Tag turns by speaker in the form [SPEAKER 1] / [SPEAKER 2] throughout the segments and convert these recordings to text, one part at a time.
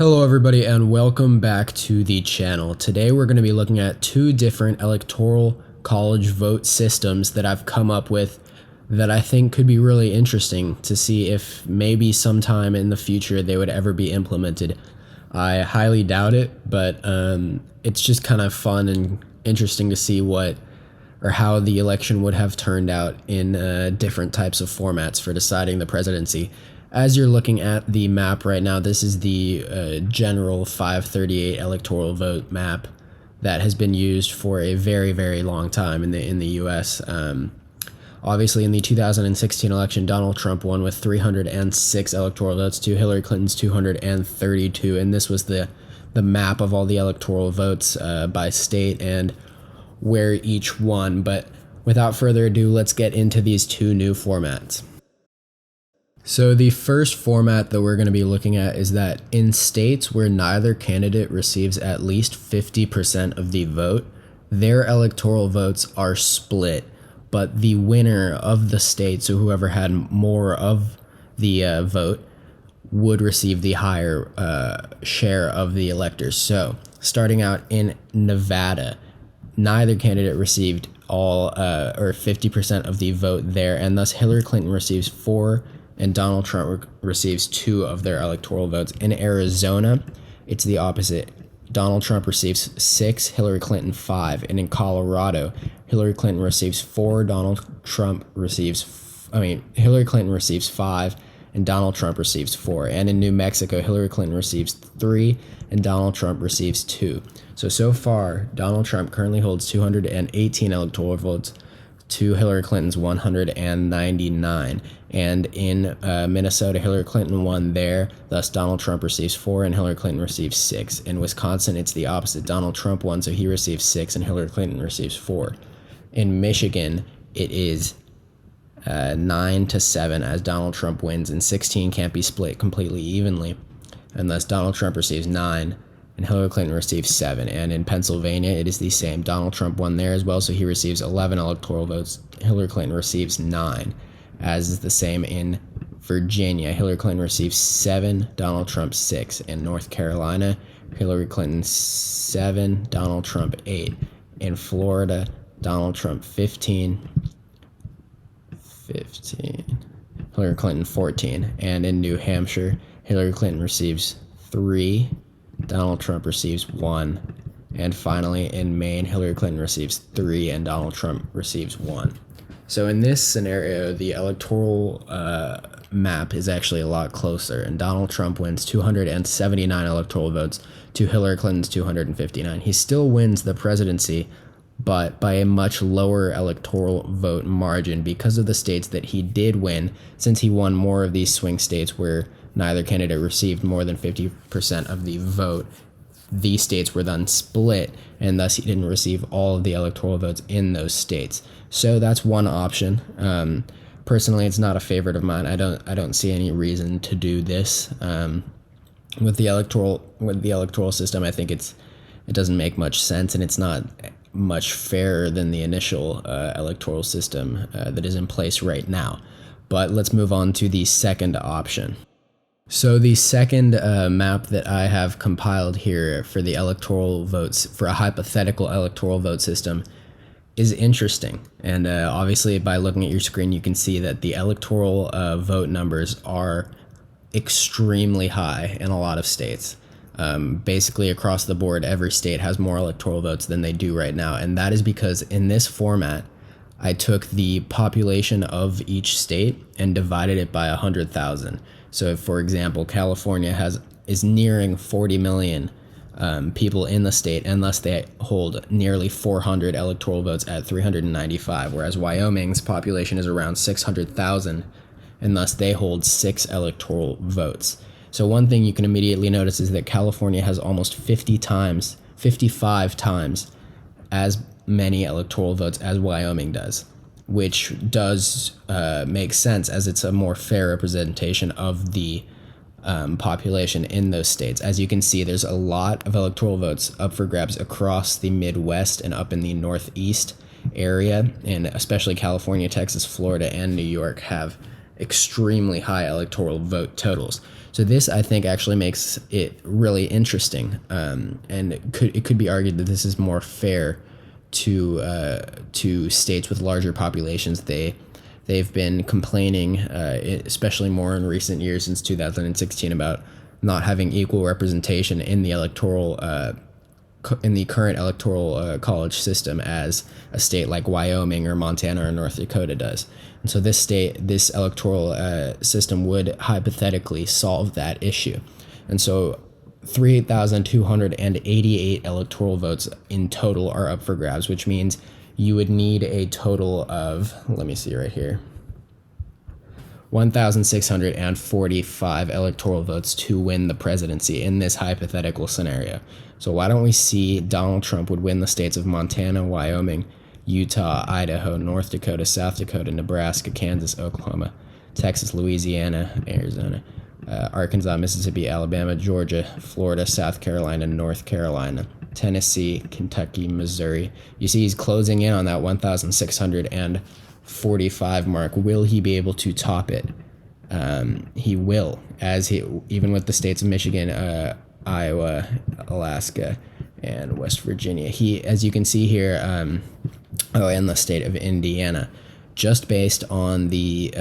[SPEAKER 1] Hello everybody and welcome back to the channel. Today we're going to be looking at two different electoral college vote systems that I've come up with that I think could be really interesting to see if maybe sometime in the future they would ever be implemented. I highly doubt it, but it's just kind of fun and interesting to see what or how the election would have turned out in different types of formats for deciding the presidency. As you're looking at the map right now, this is the general 538 electoral vote map that has been used for a very, very long time in the U.S. Obviously, in the 2016 election, Donald Trump won with 306 electoral votes to Hillary Clinton's 232, and this was the map of all the electoral votes by state and where each won. But without further ado, let's get into these two new formats. So the first format that we're going to be looking at is that in states where neither candidate receives at least 50% of the vote, their electoral votes are split, but the winner of the state, so whoever had more of the vote, would receive the higher share of the electors. So starting out in Nevada, neither candidate received all or 50% of the vote there, and thus Hillary Clinton receives 4 and Donald Trump receives 2 of their electoral votes. In Arizona, it's the opposite. Donald Trump receives 6, Hillary Clinton 5. And in Colorado, Hillary Clinton receives 4, Hillary Clinton receives 5, and Donald Trump receives 4. And in New Mexico, Hillary Clinton receives 3, and Donald Trump receives 2. So far, Donald Trump currently holds 218 electoral votes to Hillary Clinton's 199. And in Minnesota, Hillary Clinton won there. Thus, Donald Trump receives 4 and Hillary Clinton receives 6. In Wisconsin, it's the opposite. Donald Trump won, so he receives 6 and Hillary Clinton receives 4. In Michigan, it is 9-7 as Donald Trump wins, and 16 can't be split completely evenly. And thus, Donald Trump receives 9 and Hillary Clinton receives 7. And in Pennsylvania, it is the same. Donald Trump won there as well, so he receives 11 electoral votes. Hillary Clinton receives 9. As is the same in Virginia, Hillary Clinton receives 7, Donald Trump 6. In North Carolina, Hillary Clinton 7, Donald Trump 8. In Florida, Donald Trump 15, Hillary Clinton 14. And in New Hampshire, Hillary Clinton receives 3, Donald Trump receives 1. And finally, in Maine, Hillary Clinton receives 3 and Donald Trump receives 1. So in this scenario, the electoral map is actually a lot closer, and Donald Trump wins 279 electoral votes to Hillary Clinton's 259. He still wins the presidency, but by a much lower electoral vote margin because of the states that he did win, since he won more of these swing states where neither candidate received more than 50% of the vote. These states were then split, and thus he didn't receive all of the electoral votes in those states. So that's one option. Personally, it's not a favorite of mine. I don't see any reason to do this. With the electoral system, I think it doesn't make much sense, and it's not much fairer than the initial electoral system that is in place right now. But let's move on to the second option. So the second map that I have compiled here for the electoral votes, for a hypothetical electoral vote system, is interesting. And obviously by looking at your screen, you can see that the electoral vote numbers are extremely high in a lot of states. Basically across the board, every state has more electoral votes than they do right now. And that is because in this format, I took the population of each state and divided it by 100,000. So if, for example, California is nearing 40 million people in the state, and thus they hold nearly 400 electoral votes at 395, whereas Wyoming's population is around 600,000, and thus they hold 6 electoral votes. So one thing you can immediately notice is that California has almost 55 times as many electoral votes as Wyoming does, which does make sense as it's a more fair representation of the population in those states. As you can see, there's a lot of electoral votes up for grabs across the Midwest and up in the Northeast area, and especially California, Texas, Florida, and New York have extremely high electoral vote totals. So this, I think, actually makes it really interesting, and it could be argued that this is more fair to states with larger populations. They've been complaining, especially more in recent years since 2016, about not having equal representation in the current electoral college system as a state like Wyoming or Montana or North Dakota does. And so this electoral system would hypothetically solve that issue. And so 3,288 electoral votes in total are up for grabs, which means you would need a total of, let me see right here, 1,645 electoral votes to win the presidency in this hypothetical scenario. So why don't we see Donald Trump would win the states of Montana, Wyoming, Utah, Idaho, North Dakota, South Dakota, Nebraska, Kansas, Oklahoma, Texas, Louisiana, Arizona, Arkansas, Mississippi, Alabama, Georgia, Florida, South Carolina, North Carolina, Tennessee, Kentucky, Missouri. You see he's closing in on that 1,645 mark. Will he be able to top it? He will, even with the states of Michigan, Iowa, Alaska, and West Virginia. As you can see here, and the state of Indiana, just based on the,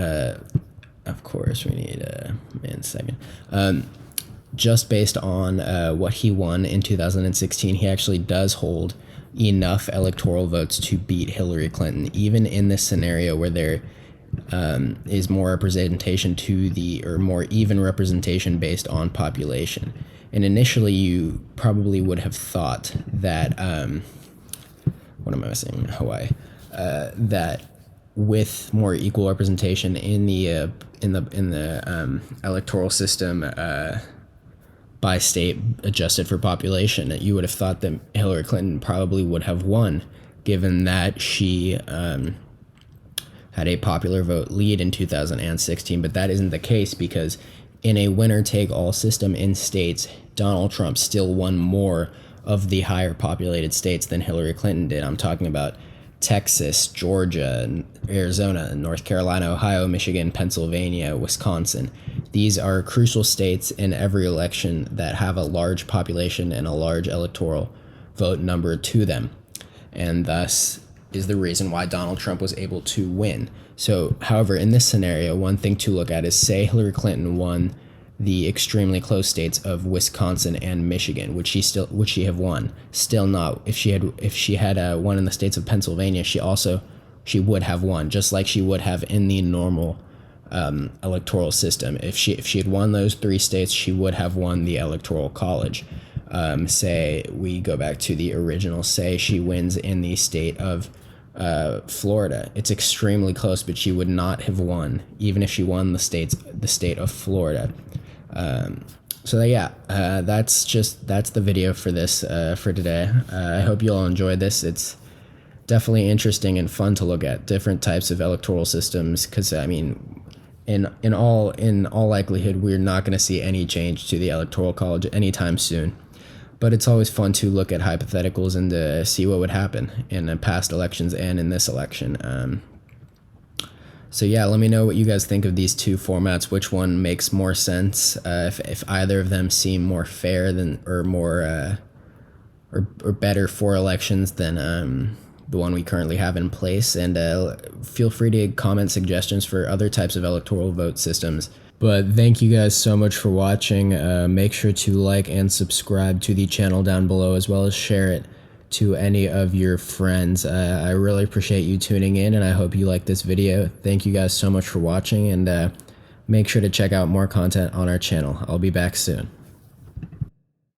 [SPEAKER 1] of course, we need a second. Just based on what he won in 2016, he actually does hold enough electoral votes to beat Hillary Clinton, even in this scenario where there is more representation or more even representation based on population. And initially, you probably would have thought that, what am I saying? Hawaii, that with more equal representation in the electoral system by state adjusted for population, that you would have thought that Hillary Clinton probably would have won, given that she had a popular vote lead in 2016. But that isn't the case, because in a winner-take-all system in states, Donald Trump still won more of the higher populated states than Hillary Clinton did. I'm talking about Texas, Georgia, Arizona, North Carolina, Ohio, Michigan, Pennsylvania, Wisconsin. These are crucial states in every election that have a large population and a large electoral vote number to them, and thus is the reason why Donald Trump was able to win. So, however, in this scenario, one thing to look at is, say Hillary Clinton won the extremely close states of Wisconsin and Michigan, which she have won. Still not. If she had won in the states of Pennsylvania, she would have won, just like she would have in the normal electoral system. If she had won those three states, she would have won the electoral college. Say we go back to the original. Say she wins in the state of Florida. It's extremely close, but she would not have won, even if she won the state of Florida. That's the video for this for today. I hope you all enjoyed this. It's definitely interesting and fun to look at different types of electoral systems, because I mean, in all likelihood, we're not going to see any change to the electoral college anytime soon. But it's always fun to look at hypotheticals and to see what would happen in past elections and in this election. So yeah, let me know what you guys think of these two formats. Which one makes more sense? If either of them seem more fair or more or better for elections than the one we currently have in place. And feel free to comment suggestions for other types of electoral vote systems. But thank you guys so much for watching. Make sure to like and subscribe to the channel down below, as well as share it to any of your friends. I really appreciate you tuning in, and I hope you like this video. Thank you guys so much for watching, and make sure to check out more content on our channel. I'll be back soon.